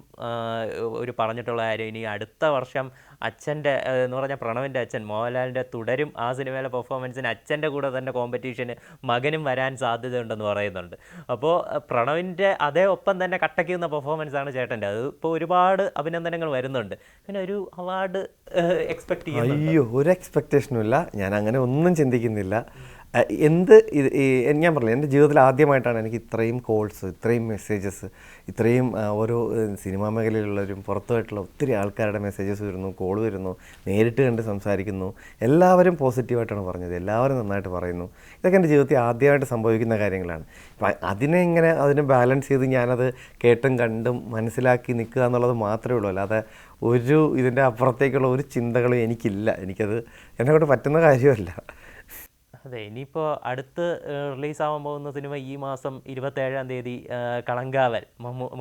ഒരു പറഞ്ഞിട്ടുള്ള കാര്യം, ഇനി അടുത്ത വർഷം അച്ഛൻ്റെ എന്ന് പറഞ്ഞാൽ പ്രണവിൻ്റെ അച്ഛൻ മോഹൻലാലിൻ്റെ തുടരും ആ സിനിമയിലെ പെർഫോമൻസിന് അച്ഛൻ്റെ കൂടെ തന്നെ കോമ്പറ്റീഷന് മകനും വരാൻ സാധ്യതയുണ്ടെന്ന് പറയുന്നുണ്ട്. അപ്പോൾ പ്രണവിൻ്റെ അതേ ഒപ്പം തന്നെ കട്ടയ്ക്കുന്ന പെർഫോമൻസാണ് ചേട്ടൻ്റെ. അത് ഇപ്പോൾ ഒരുപാട് അഭിനന്ദനങ്ങൾ വരുന്നുണ്ട്. പിന്നെ ഒരു അവാർഡ് എക്സ്പെക്ട് ചെയ്യുന്നു? അയ്യോ, ഒരു എക്സ്പെക്റ്റേഷനും ഇല്ല. ഞാൻ അങ്ങനെ ഒന്നും ചിന്തിക്കുന്നില്ല. ഞാൻ പറഞ്ഞില്ല, എൻ്റെ ജീവിതത്തിൽ ആദ്യമായിട്ടാണ് എനിക്ക് ഇത്രയും കോൾസ്, ഇത്രയും മെസ്സേജസ്, ഇത്രയും ഓരോ സിനിമാ മേഖലയിലുള്ളവരും പുറത്തുമായിട്ടുള്ള ഒത്തിരി ആൾക്കാരുടെ മെസ്സേജസ് വരുന്നു, കോൾ വരുന്നു, നേരിട്ട് കണ്ട് സംസാരിക്കുന്നു. എല്ലാവരും പോസിറ്റീവായിട്ടാണ് പറഞ്ഞത്, എല്ലാവരും നന്നായിട്ട് പറയുന്നു. ഇതൊക്കെ എൻ്റെ ജീവിതത്തിൽ ആദ്യമായിട്ട് സംഭവിക്കുന്ന കാര്യങ്ങളാണ്. അതിനെ ബാലൻസ് ചെയ്ത് ഞാനത് കേട്ടും കണ്ടും മനസ്സിലാക്കി നിൽക്കുക എന്നുള്ളത് മാത്രമേ ഉള്ളൂ. അല്ലാതെ ഇതിൻ്റെ അപ്പുറത്തേക്കുള്ള ഒരു ചിന്തകളും എനിക്കില്ല. എന്നെക്കൊണ്ട് പറ്റുന്ന കാര്യമല്ല. അതെ, ഇനിയിപ്പോൾ അടുത്ത് റിലീസാവാൻ പോകുന്ന സിനിമ ഈ മാസം 27-ാം തീയതി കളങ്കാവൽ,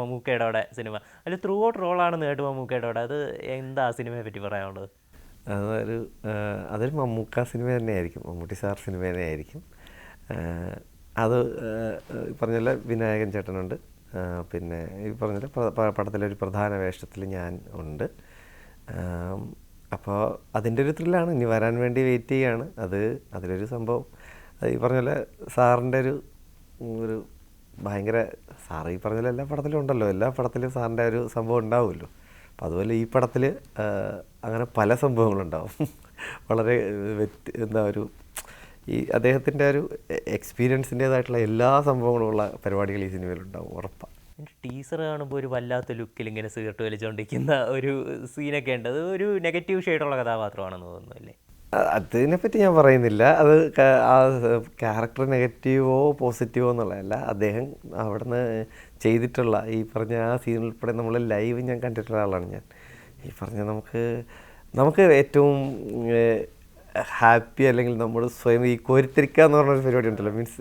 മമ്മൂക്കയുടെ സിനിമ. അതിൽ ത്രൂ ഔട്ട് റോളാണ് നേട്ടു മമ്മൂക്കയുടെ. അത് എന്താ സിനിമയെ പറ്റി പറയാനുള്ളത്? അതൊരു മമ്മൂക്ക സിനിമ തന്നെയായിരിക്കും, മമ്മൂട്ടി സാർ സിനിമ തന്നെയായിരിക്കും. അത് പറഞ്ഞ വിനായകൻ ചേട്ടനുണ്ട്, പിന്നെ ഈ പറഞ്ഞ പടത്തിലൊരു പ്രധാന വേഷത്തിൽ ഞാൻ ഉണ്ട്. അപ്പോൾ അതിൻ്റെ ഒരു ത്രില്ലാണ്, ഇനി വരാൻ വേണ്ടി വെയിറ്റ് ചെയ്യുകയാണ്. അതിലൊരു സംഭവം ഈ പറഞ്ഞ പോലെ സാറിൻ്റെ ഒരു ഭയങ്കര സാറ് ഈ പറഞ്ഞ പോലെ എല്ലാ പടത്തിലും ഉണ്ടല്ലോ, എല്ലാ പടത്തിലും സാറിൻ്റെ ഒരു സംഭവം ഉണ്ടാവുമല്ലോ. അപ്പോൾ അതുപോലെ ഈ പടത്തിൽ അങ്ങനെ പല സംഭവങ്ങളുണ്ടാവും. വളരെ ഈ അദ്ദേഹത്തിൻ്റെ ഒരു എക്സ്പീരിയൻസിൻ്റേതായിട്ടുള്ള എല്ലാ സംഭവങ്ങളും ഉള്ള പരിപാടികൾ ഈ സിനിമയിലുണ്ടാവും, ഉറപ്പാണ്. ടീസർ കാണുമ്പോൾ ഒരു വല്ലാത്ത ലുക്കിൽ ഇങ്ങനെ സിഗരറ്റ് വലിച്ചുകൊണ്ടിരിക്കുന്ന ഒരു സീനൊക്കെ ഉണ്ട്. അത് ഒരു നെഗറ്റീവ് ഷെയ്ഡുള്ള കഥാപാത്രമാണെന്ന് തോന്നുന്നു അല്ലേ? അതിനെപ്പറ്റി ഞാൻ പറയുന്നില്ല. ആ ക്യാരക്ടർ നെഗറ്റീവോ പോസിറ്റീവോ എന്നുള്ളതല്ല. അദ്ദേഹം അവിടുന്ന് ചെയ്തിട്ടുള്ള ഈ പറഞ്ഞ ആ സീൻ ഉൾപ്പെടെ നമ്മൾ ലൈവ് ഞാൻ കണ്ടിട്ടുള്ള ആളാണ് ഞാൻ. ഈ പറഞ്ഞ നമുക്ക് ഏറ്റവും ഹാപ്പി അല്ലെങ്കിൽ നമ്മൾ സ്വയം ഈ കോരിത്തിരിക്കുക എന്ന് പറഞ്ഞൊരു പരിപാടി ഉണ്ടല്ലോ, മീൻസ്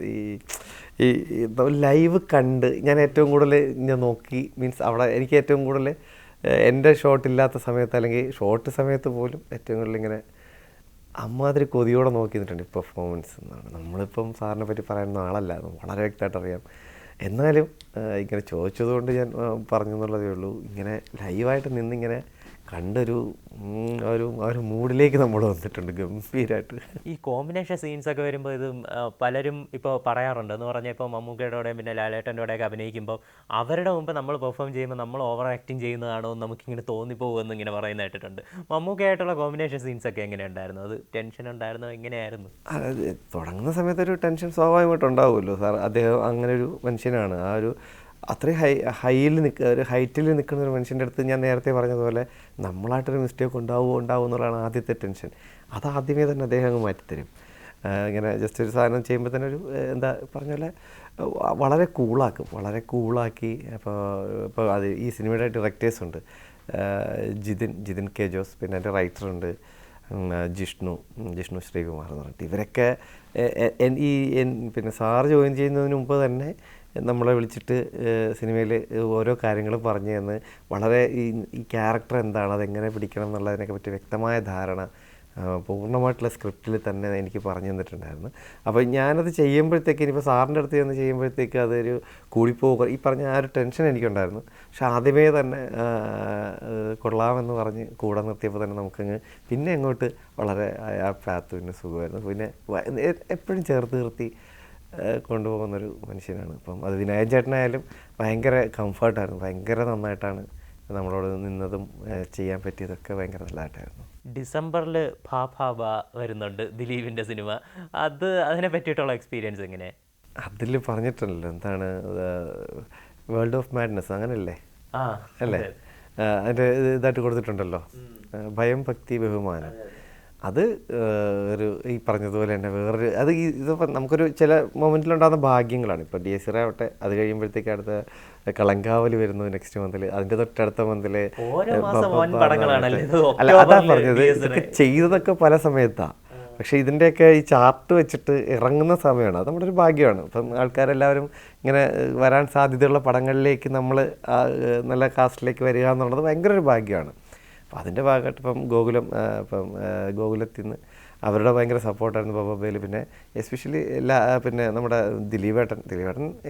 ഈ ലൈവ് കണ്ട് ഞാൻ ഏറ്റവും കൂടുതൽ ഞാൻ നോക്കി, മീൻസ് അവിടെ എനിക്ക് ഏറ്റവും കൂടുതൽ എൻ്റെ ഷോട്ട് ഇല്ലാത്ത സമയത്ത് അല്ലെങ്കിൽ ഷോട്ട് സമയത്ത് പോലും ഏറ്റവും കൂടുതൽ ഇങ്ങനെ അമ്മാതിരി കൊതിയോടെ നോക്കി നിന്നിട്ടുണ്ട് ഈ പെർഫോമൻസ് എന്നാണ്. നമ്മളിപ്പം സാറിനെ പറ്റി പറയുന്ന ആളല്ല, വളരെ വ്യക്തമായിട്ട് അറിയാം. എന്നാലും ഇങ്ങനെ ചോദിച്ചതുകൊണ്ട് ഞാൻ പറഞ്ഞു എന്നുള്ളതേ ഉള്ളൂ. ഇങ്ങനെ ലൈവായിട്ട് നിന്നിങ്ങനെ കണ്ടൊരു ഒരു മൂഡിലേക്ക് നമ്മൾ വന്നിട്ടുണ്ട് ഗംഭീരമായിട്ട്. ഈ കോമ്പിനേഷൻ സീൻസൊക്കെ വരുമ്പോൾ ഇത് പലരും ഇപ്പോൾ പറയാറുണ്ട് എന്ന് പറഞ്ഞാൽ ഇപ്പോൾ മമ്മൂക്കയുടെ കൂടെയും പിന്നെ ലാലേട്ടൻ്റെ കൂടെയൊക്കെ അഭിനയിക്കുമ്പോൾ അവരുടെ മുമ്പ് നമ്മൾ പെർഫോം ചെയ്യുമ്പോൾ നമ്മൾ ഓവർ ആക്ടിങ് ചെയ്യുന്നതാണോ എന്ന് നമുക്കിങ്ങനെ തോന്നിപ്പോകുമെന്ന് ഇങ്ങനെ പറയുന്ന കേട്ടിട്ടുണ്ട്. മമ്മൂക്കയായിട്ടുള്ള കോമ്പിനേഷൻ സീൻസൊക്കെ എങ്ങനെയുണ്ടായിരുന്നു? അത് ടെൻഷൻ ഉണ്ടായിരുന്നോ? എങ്ങനെയായിരുന്നു? തുടങ്ങുന്ന സമയത്തൊരു ടെൻഷൻ സ്വാഭാവികമായിട്ട് ഉണ്ടാവുമല്ലോ സാർ. അദ്ദേഹം അങ്ങനെ ഒരു മനുഷ്യനാണ്. ആ ഒരു അത്രയും ഒരു ഹൈറ്റിൽ നിൽക്കുന്ന ഒരു മനുഷ്യൻ്റെ അടുത്ത് ഞാൻ നേരത്തെ പറഞ്ഞതുപോലെ നമ്മളായിട്ടൊരു മിസ്റ്റേക്ക് ഉണ്ടാവുമോ എന്നുള്ളതാണ് ആദ്യത്തെ ടെൻഷൻ. അത് ആദ്യമേ തന്നെ അദ്ദേഹം അങ്ങ് മാറ്റിത്തരും. ഇങ്ങനെ ജസ്റ്റ് ഒരു സാധനം ചെയ്യുമ്പോൾ തന്നെ ഒരു എന്താ പറഞ്ഞ പോലെ വളരെ കൂളാക്കി. ഇപ്പോൾ അത് ഈ സിനിമയുടെ ഡയറക്ടേഴ്സ് ഉണ്ട്, ജിതിൻ കെ ജോസ്, പിന്നെ എൻ്റെ റൈറ്ററുണ്ട് ജിഷ്ണു ശ്രീകുമാർ എന്ന് പറഞ്ഞിട്ട്. ഇവരൊക്കെ പിന്നെ സാറ് ജോയിൻ ചെയ്യുന്നതിന് മുമ്പ് തന്നെ നമ്മളെ വിളിച്ചിട്ട് സിനിമയിൽ ഓരോ കാര്യങ്ങളും പറഞ്ഞു തന്ന് വളരെ ഈ ക്യാരക്ടർ എന്താണ്, അതെങ്ങനെ പിടിക്കണം എന്നുള്ളതിനൊക്കെ പറ്റി വ്യക്തമായ ധാരണ പൂർണ്ണമായിട്ടുള്ള സ്ക്രിപ്റ്റിൽ തന്നെ എനിക്ക് പറഞ്ഞു തന്നിട്ടുണ്ടായിരുന്നു. അപ്പോൾ ഞാനത് ചെയ്യുമ്പോഴത്തേക്ക് ഇനിയിപ്പോൾ സാറിൻ്റെ അടുത്ത് ചെന്ന് ചെയ്യുമ്പോഴത്തേക്ക് അതൊരു കൂടിപ്പോകുക ഈ പറഞ്ഞ ആ ഒരു ടെൻഷൻ എനിക്കുണ്ടായിരുന്നു. പക്ഷെ ആദ്യമേ തന്നെ കൊള്ളാമെന്ന് പറഞ്ഞ് കൂടെ നിർത്തിയപ്പോൾ തന്നെ നമുക്കങ്ങ് പിന്നെ അങ്ങോട്ട് വളരെ ആ പാത്ത് പിന്നെ സുഖമായിരുന്നു. പിന്നെ എപ്പോഴും ചേർത്ത് നിർത്തി കൊണ്ടുപോകുന്നൊരു മനുഷ്യനാണ്. അപ്പം അത് വിനായകൻ ചേട്ടനായാലും ഭയങ്കര കംഫർട്ടായിരുന്നു, ഭയങ്കര നന്നായിട്ടാണ് നമ്മളോട് നിന്നതും ചെയ്യാൻ പറ്റിയതൊക്കെ ഭയങ്കര നല്ലതായിട്ടായിരുന്നു. ഡിസംബറിൽ ഭാഭ വരുന്നുണ്ട് ദിലീപിൻ്റെ സിനിമ. അതിനെ പറ്റിയിട്ടുള്ള എക്സ്പീരിയൻസ് എങ്ങനെ? അതിൽ പറഞ്ഞിട്ടുണ്ടല്ലോ എന്താണ് വേൾഡ് ഓഫ് മാഡ്നസ് അങ്ങനെയല്ലേ അല്ലേ, അതിൻ്റെ ഇതായിട്ട് കൊടുത്തിട്ടുണ്ടല്ലോ, ഭയം ഭക്തി ബഹുമാനം. അത് ഒരു ഈ പറഞ്ഞതുപോലെ തന്നെ വേറൊരു ഇതിപ്പോൾ നമുക്കൊരു ചില മൊമെൻറ്റിലുണ്ടാകുന്ന ഭാഗ്യങ്ങളാണ്. ഇപ്പോൾ DSR ആവട്ടെ, അത് കഴിയുമ്പോഴത്തേക്ക് അടുത്ത കളങ്കാവൽ വരുന്നു നെക്സ്റ്റ് മന്തിൽ, അതിൻ്റെ തൊട്ടടുത്ത മന്തിൽ. അല്ല, അതാ പറഞ്ഞത്, ഇതൊക്കെ ചെയ്തതൊക്കെ പല സമയത്താണ്. പക്ഷേ ഇതിൻ്റെയൊക്കെ ഈ ചാർട്ട് വെച്ചിട്ട് ഇറങ്ങുന്ന സമയമാണ്, അത് നമ്മുടെ ഒരു ഭാഗ്യമാണ്. ഇപ്പം ആൾക്കാരെല്ലാവരും ഇങ്ങനെ വരാൻ സാധ്യതയുള്ള പടങ്ങളിലേക്ക് നമ്മൾ നല്ല കാസ്റ്റിലേക്ക് വരിക എന്നുള്ളത് ഭയങ്കര ഒരു ഭാഗ്യമാണ്. അപ്പോൾ അതിൻ്റെ ഭാഗമായിട്ട് ഇപ്പം ഗോകുലത്തിൽ നിന്ന് അവരുടെ ഭയങ്കര സപ്പോർട്ടായിരുന്നു ബബബയിൽ. പിന്നെ എസ്പെഷ്യലി പിന്നെ നമ്മുടെ ദിലീപേട്ടൻ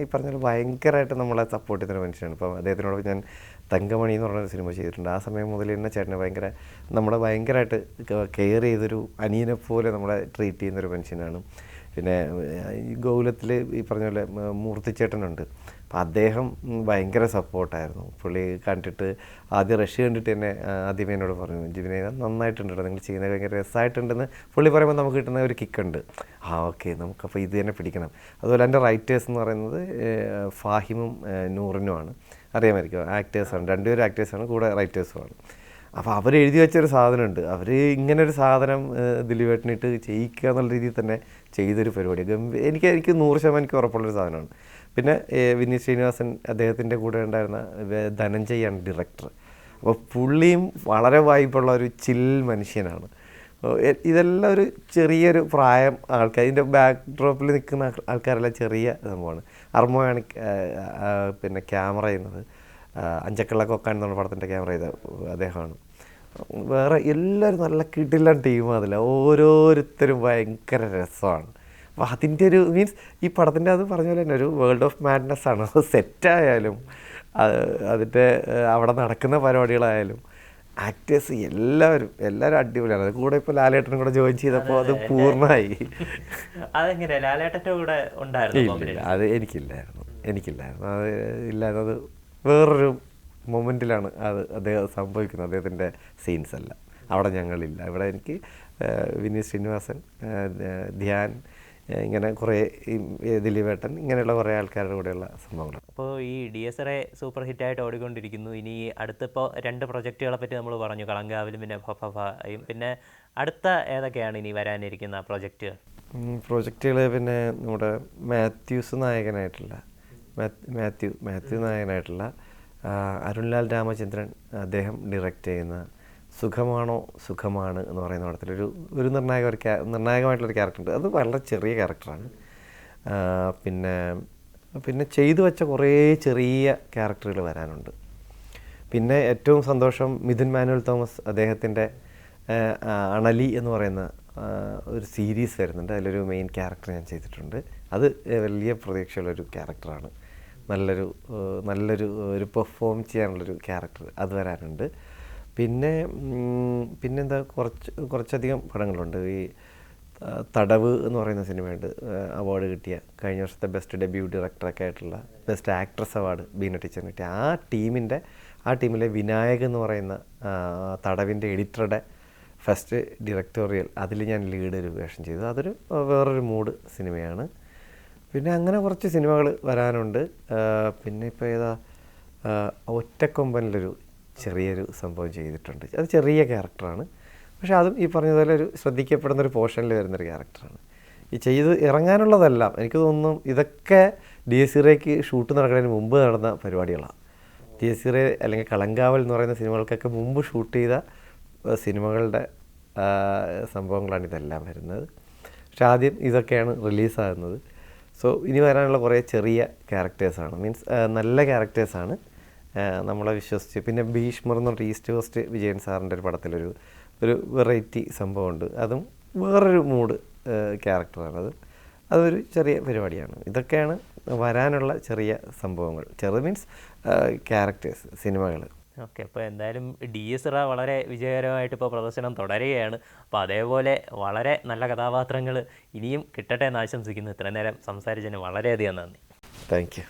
ഈ പറഞ്ഞ പോലെ ഭയങ്കരമായിട്ട് നമ്മളെ സപ്പോർട്ട് ചെയ്യുന്നൊരു മനുഷ്യനാണ്. ഇപ്പം അദ്ദേഹത്തിനോട് ഞാൻ തങ്കമണി എന്ന് പറഞ്ഞൊരു സിനിമ ചെയ്തിട്ടുണ്ട്. ആ സമയം മുതൽ തന്നെ ചേട്ടനെ നമ്മളെ ഭയങ്കരമായിട്ട് കെയർ ചെയ്തൊരു അനിയനെ പോലെ നമ്മളെ ട്രീറ്റ് ചെയ്യുന്നൊരു മനുഷ്യനാണ്. പിന്നെ ഈ ഗോകുലത്തിൽ ഈ പറഞ്ഞ പോലെ മൂർത്തിച്ചേട്ടനുണ്ട്. അപ്പം അദ്ദേഹം ഭയങ്കര സപ്പോർട്ടായിരുന്നു. പുള്ളി കണ്ടിട്ട് ആദ്യം റഷ് കണ്ടിട്ട് തന്നെ ആദ്യമേ എന്നോട് പറഞ്ഞു, ജിവിനെ നന്നായിട്ടുണ്ട്, നിങ്ങൾ ചെയ്യുന്നത് ഭയങ്കര രസമായിട്ടുണ്ടെന്ന് പുള്ളി പറയുമ്പോൾ നമുക്ക് കിട്ടുന്ന ഒരു കിക്കുണ്ട്. ഓക്കെ, നമുക്കപ്പോൾ ഇത് തന്നെ പിടിക്കണം. അതുപോലെ എൻ്റെ റൈറ്റേഴ്സ് എന്ന് പറയുന്നത് ഫാഹിമും നൂറിനുമാണ്, അറിയാമായിരിക്കും, ആക്ടേഴ്സാണ്, രണ്ടുപേരും ആക്ടേഴ്സാണ്, കൂടെ റൈറ്റേഴ്സുമാണ്. അപ്പോൾ അവരെഴുതി വെച്ചൊരു സാധനമുണ്ട്. അവർ ഇങ്ങനൊരു സാധനം ദിലീപേട്ടനിട്ട് ചെയ്യിക്കുക എന്നുള്ള രീതിയിൽ തന്നെ ചെയ്തൊരു പരിപാടി എനിക്ക് 100% എനിക്ക് ഉറപ്പുള്ളൊരു സാധനമാണ്. പിന്നെ വിനീത് ശ്രീനിവാസൻ അദ്ദേഹത്തിൻ്റെ കൂടെ ഉണ്ടായിരുന്ന ധനഞ്ജയാണ് ഡയറക്ടർ. അപ്പോൾ പുള്ളിയും വളരെ വൈബുള്ള ഒരു ചിൽ മനുഷ്യനാണ്. ഇതെല്ലാം ഒരു ചെറിയൊരു പ്രായം ആൾക്കാർ, ഇതിൻ്റെ ബാക്ക് ഡ്രോപ്പിൽ നിൽക്കുന്ന ആൾക്കാരെല്ലാം ചെറിയ സംഭവമാണ്. അർമ്മയാണ് പിന്നെ ക്യാമറ ചെയ്യുന്നത്, അഞ്ചക്കള്ള കൊക്കാൻ എന്നുള്ള പടത്തിൻ്റെ ക്യാമറ ചെയ്ത അദ്ദേഹമാണ്. വേറെ എല്ലാവരും നല്ല കിടിലൻ ടീമാണ്. അതിൽ ഓരോരുത്തരും ഭയങ്കര രസമാണ്. അപ്പോൾ അതിൻ്റെ ഒരു മീൻസ് ഈ പടത്തിൻ്റെ അത് പറഞ്ഞ പോലെ തന്നെ ഒരു വേൾഡ് ഓഫ് മാഡ്നസ് ആണ്. അത് സെറ്റായാലും അതിൻ്റെ അവിടെ നടക്കുന്ന പരിപാടികളായാലും ആക്ടേഴ്സ് എല്ലാവരും അടിപൊളിയാണ്. അത് കൂടെ ഇപ്പോൾ ലാലേട്ടനും കൂടെ ജോയിൻ ചെയ്തപ്പോൾ അത് പൂർണ്ണമായി. അതെങ്ങനെ ലാലേട്ടൻ്റെ കൂടെ ഉണ്ടായിരുന്നു? അത് എനിക്കില്ലായിരുന്നു. അത് ഇല്ലായിരുന്നത് വേറൊരു മൊമെൻറ്റിലാണ് അദ്ദേഹം സംഭവിക്കുന്നത്. അദ്ദേഹത്തിൻ്റെ സീൻസ് അല്ല അവിടെ ഞങ്ങളില്ല. ഇവിടെ എനിക്ക് വിനീത് ശ്രീനിവാസൻ, ധ്യാൻ, ഇങ്ങനെ കുറേ ദിലീപേട്ടൻ, ഇങ്ങനെയുള്ള കുറേ ആൾക്കാരുടെ കൂടെയുള്ള സംഭവങ്ങൾ. അപ്പോൾ ഈ DSR സൂപ്പർ ഹിറ്റായിട്ട് ഓടിക്കൊണ്ടിരിക്കുന്നു. ഇനി അടുത്തിപ്പോൾ 2 പ്രൊജക്റ്റുകളെ പറ്റി നമ്മൾ പറഞ്ഞു, കളങ്കാവിലും പിന്നെ ഭഫയും. പിന്നെ അടുത്ത ഏതൊക്കെയാണ് ഇനി വരാനിരിക്കുന്ന പ്രൊജക്റ്റുകൾ? പിന്നെ നമ്മുടെ മാത്യു നായകനായിട്ടുള്ള അരുൺലാൽ രാമചന്ദ്രൻ അദ്ദേഹം ഡയറക്റ്റ് ചെയ്യുന്ന സുഖമാണ് എന്ന് പറയുന്ന പടത്തിലൊരു നിർണായകമായിട്ടുള്ളൊരു ക്യാരക്ടറുണ്ട്. അത് വളരെ ചെറിയ ക്യാരക്ടറാണ്. പിന്നെ ചെയ്തു വെച്ച കുറേ ചെറിയ ക്യാരക്ടറുകൾ വരാനുണ്ട്. പിന്നെ ഏറ്റവും സന്തോഷം മിഥുൻ മാനുവൽ തോമസ് അദ്ദേഹത്തിൻ്റെ അണലി എന്ന് പറയുന്ന ഒരു സീരീസ് വരുന്നുണ്ട്. അതിലൊരു മെയിൻ ക്യാരക്ടർ ഞാൻ ചെയ്തിട്ടുണ്ട്. അത് വലിയ പ്രതീക്ഷയുള്ളൊരു ക്യാരക്ടറാണ്. നല്ലൊരു ഒരു പെർഫോം ചെയ്യാനുള്ളൊരു ക്യാരക്ടർ അത് വരാനുണ്ട്. പിന്നെന്താ കുറച്ചധികം പടങ്ങളുണ്ട്. ഈ തടവ് എന്ന് പറയുന്ന സിനിമയുണ്ട്, അവാർഡ് കിട്ടിയ കഴിഞ്ഞ വർഷത്തെ ബെസ്റ്റ് ഡെബ്യൂ ഡയറക്ടറൊക്കെ ആയിട്ടുള്ള ബെസ്റ്റ് ആക്ട്രസ് അവാർഡ് ബീന ടീച്ചറിന് കിട്ടിയ ആ ടീമിലെ വിനായക് എന്ന് പറയുന്ന തടവിൻ്റെ എഡിറ്ററുടെ ഫസ്റ്റ് ഡയറക്ടോറിയൽ അതിൽ ഞാൻ ലീഡ് ഒരു വേഷം ചെയ്തു. അതൊരു വേറൊരു മൂഡ് സിനിമയാണ്. പിന്നെ അങ്ങനെ കുറച്ച് സിനിമകൾ വരാനുണ്ട്. പിന്നെ ഇപ്പോൾ ഒറ്റക്കൊമ്പനിലൊരു ചെറിയൊരു സംഭവം ചെയ്തിട്ടുണ്ട്. അത് ചെറിയ ക്യാരക്ടറാണ്, പക്ഷേ അതും ഈ പറഞ്ഞതുപോലെ ഒരു ശ്രദ്ധിക്കപ്പെടുന്നൊരു പോർഷനിൽ വരുന്നൊരു ക്യാരക്ടറാണ്. ഈ ചെയ്ത് ഇറങ്ങാനുള്ളതെല്ലാം എനിക്ക് തോന്നുന്നു ഇതൊക്കെ DSRയ്ക്ക് ഷൂട്ട് നടക്കുന്നതിന് മുമ്പ് നടന്ന പരിപാടികളാണ്. DSR അല്ലെങ്കിൽ കളങ്കാവൽ എന്ന് പറയുന്ന സിനിമകൾക്കൊക്കെ മുമ്പ് ഷൂട്ട് ചെയ്ത സിനിമകളുടെ സംഭവങ്ങളാണ് ഇതെല്ലാം വരുന്നത്. പക്ഷെ ആദ്യം ഇതൊക്കെയാണ് റിലീസാകുന്നത്. സോ ഇനി വരാനുള്ള കുറേ ചെറിയ ക്യാരക്ടേഴ്സാണ്, മീൻസ് നല്ല ക്യാരക്ടേഴ്സാണ് നമ്മളെ വിശ്വസിച്ച്. പിന്നെ ഭീഷ്മർ എന്ന് പറഞ്ഞിട്ട് ഈസ്റ്റ് കോസ്റ്റ് വിജയൻ സാറിൻ്റെ ഒരു പടത്തിലൊരു വെറൈറ്റി സംഭവമുണ്ട്. അതും വേറൊരു മൂഡ് ക്യാരക്ടറാണത്. അതൊരു ചെറിയ പരിപാടിയാണ്. ഇതൊക്കെയാണ് വരാനുള്ള ചെറിയ സംഭവങ്ങൾ. ചെറു മീൻസ് ക്യാരക്ടേഴ്സ് സിനിമകൾ. ഓക്കെ, അപ്പോൾ എന്തായാലും DSR വളരെ വിജയകരമായിട്ട് ഇപ്പോൾ പ്രദർശനം തുടരുകയാണ്. അപ്പോൾ അതേപോലെ വളരെ നല്ല കഥാപാത്രങ്ങൾ ഇനിയും കിട്ടട്ടെ എന്ന് ആശംസിക്കുന്നു. ഇത്രയും നേരം സംസാരിച്ചതിന് വളരെയധികം നന്ദി. Thank you.